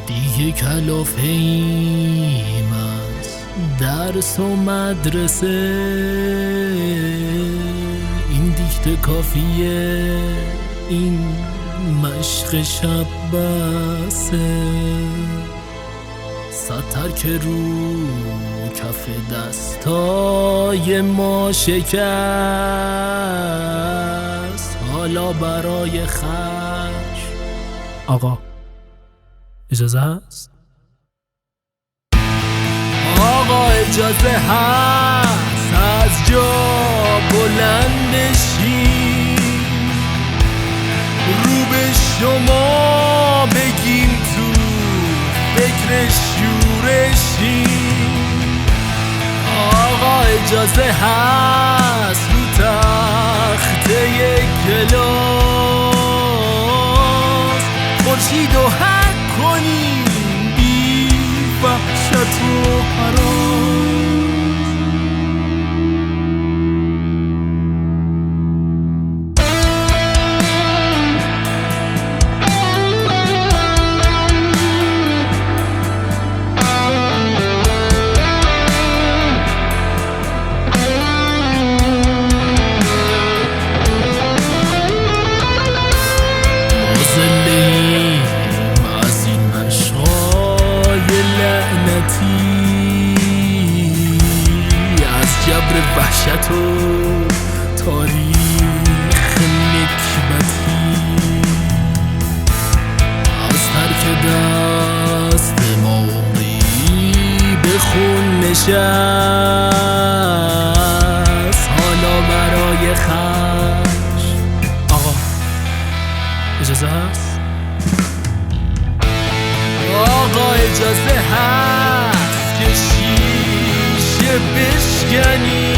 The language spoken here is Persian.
دیگه کلافه ایم از درس و مدرسه، این دیکته کافیه، این مشق شب بسه، سطر که رو کف دستای ما شکست، حالا برای خرج. آقا اجازه هست؟ آقا اجازه هست از جا بلند شی، رو به شما بگیم تو فکر شورشی. آقا اجازه هست رو تخته کلاس خورشیدو حک کنیم بی وحشت و هراس. از این مشقای لعنتی، از جبر وحشت و تاریخ نکبتی، از ترک دست ما عمری به خون نشست، حالا برای خرج. آقا اجازه هست؟ آقا اجازه هست که شیشه بشکنی،